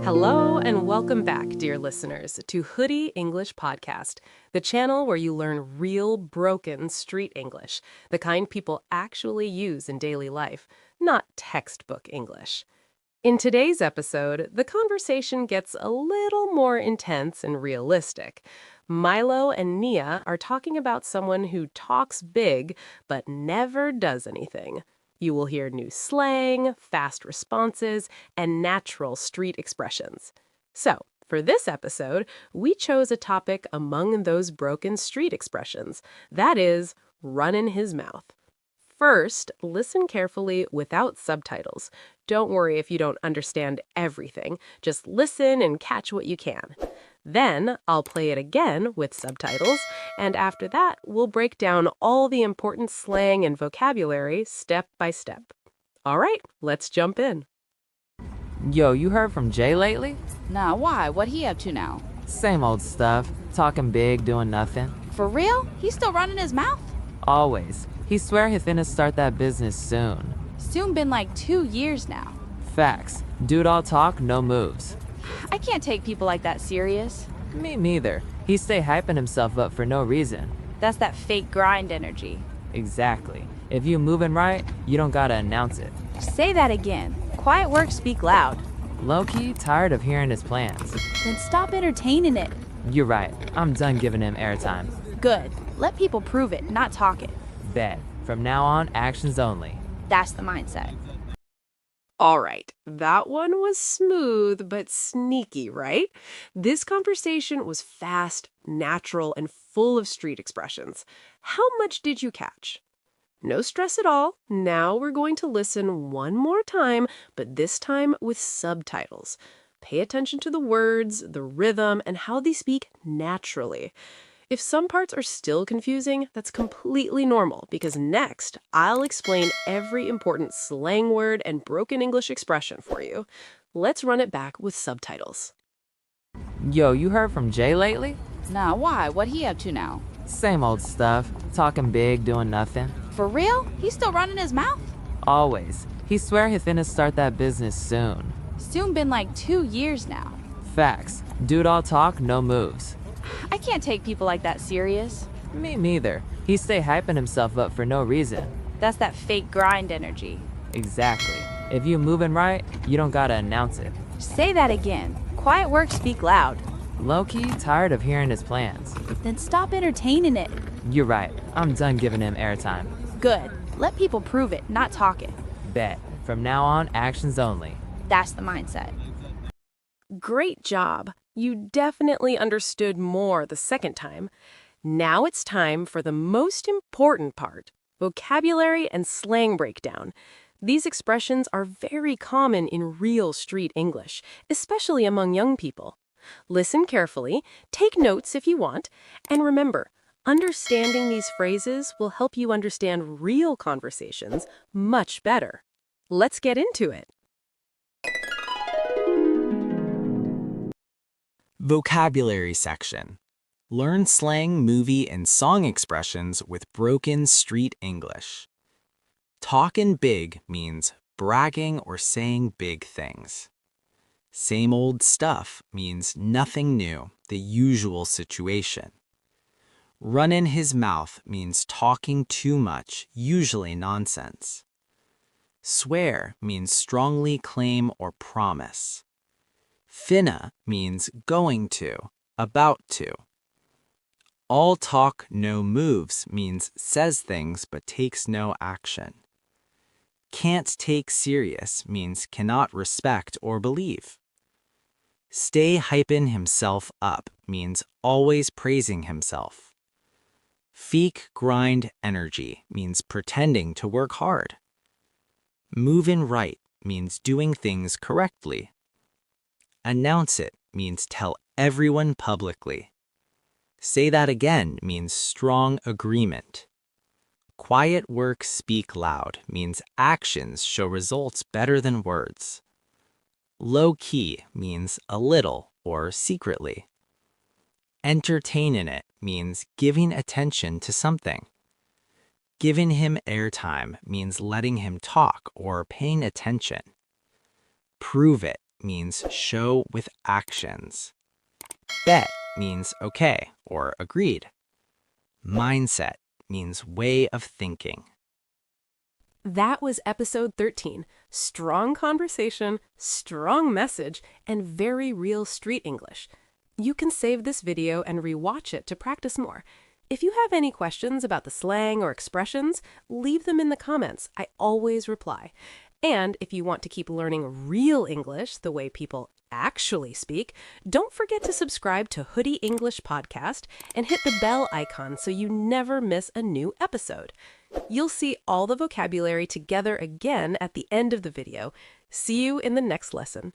Hello and welcome back, dear listeners, to Hoody English Podcast, the channel where you learn real broken street English, the kind people actually use in daily life, not textbook English. In today's episode, the conversation gets a little more intense and realistic. Milo and Nia are talking about someone who talks big but never does anything. You will hear new slang, fast responses, and natural street expressions. So, for this episode, we chose a topic among those broken street expressions. That is, runnin' his mouth. First, listen carefully without subtitles. Don't worry if you don't understand everything. Just listen and catch what you can. Then, I'll play it again with subtitles, and after that, we'll break down all the important slang and vocabulary step by step. All right, let's jump in. Yo, you heard from Jay lately? Nah, why? What he up to now? Same old stuff. Talking big, doing nothing. For real? He's still running his mouth? Always. He swear he finna start that business soon. Soon been like 2 years now. Facts. Dude all talk, no moves. I can't take people like that serious. Me neither. He stay hyping himself up for no reason. That's that fake grind energy. Exactly. If you moving right, you don't gotta announce it. Say that again. Quiet work, speak loud. Low-key, tired of hearing his plans. Then stop entertaining it. You're right. I'm done giving him airtime. Good. Let people prove it, not talk it. Bet. From now on, actions only. That's the mindset. All right, that one was smooth but sneaky, right? This conversation was fast, natural, and full of street expressions. How much did you catch? No stress at all. Now we're going to listen one more time, but this time with subtitles. Pay attention to the words, the rhythm, and how they speak naturally. If some parts are still confusing, that's completely normal because next, I'll explain every important slang word and broken English expression for you. Let's run it back with subtitles. Yo, you heard from Jay lately? Nah, why? What he up to now? Same old stuff. Talking big, doing nothing. For real? He's still running his mouth? Always. He swear he finna start that business soon. Soon been like 2 years now. Facts. Dude all talk, no moves. I can't take people like that serious. Me neither. He stay hyping himself up for no reason. That's that fake grind energy. Exactly. If you moving right, you don't gotta announce it. Say that again. Quiet work, speak loud. Low-key, tired of hearing his plans. Then stop entertaining it. You're right. I'm done giving him airtime. Good. Let people prove it, not talk it. Bet. From now on, actions only. That's the mindset. Great job. You definitely understood more the second time. Now it's time for the most important part, vocabulary and slang breakdown. These expressions are very common in real street English, especially among young people. Listen carefully, take notes if you want, and remember, understanding these phrases will help you understand real conversations much better. Let's get into it. Vocabulary section. Learn slang, movie, and song expressions with broken street English. Talkin' big means bragging or saying big things. Same old stuff means nothing new, the usual situation. Runnin' his mouth means talking too much, usually nonsense. Swear means strongly claim or promise. Finna means going to, about to. All talk, no moves means says things but takes no action. Can't take serious means cannot respect or believe. Stay hypin' himself up means always praising himself. Fake grind energy means pretending to work hard. Movin' right means doing things correctly. Announce it means tell everyone publicly. Say that again means strong agreement. Quiet work, speak loud means actions show results better than words. Low-key means a little or secretly. Entertainin' it means giving attention to something. Giving him airtime means letting him talk or paying attention. Prove it means show with actions. Bet means okay or agreed. Mindset means way of thinking. That was episode 13. Strong conversation, strong message, and very real street English. You can save this video and rewatch it to practice more. If you have any questions about the slang or expressions, leave them in the comments. I always reply. And if you want to keep learning real English the way people actually speak, don't forget to subscribe to Hoody English Podcast and hit the bell icon so you never miss a new episode. You'll see all the vocabulary together again at the end of the video. See you in the next lesson.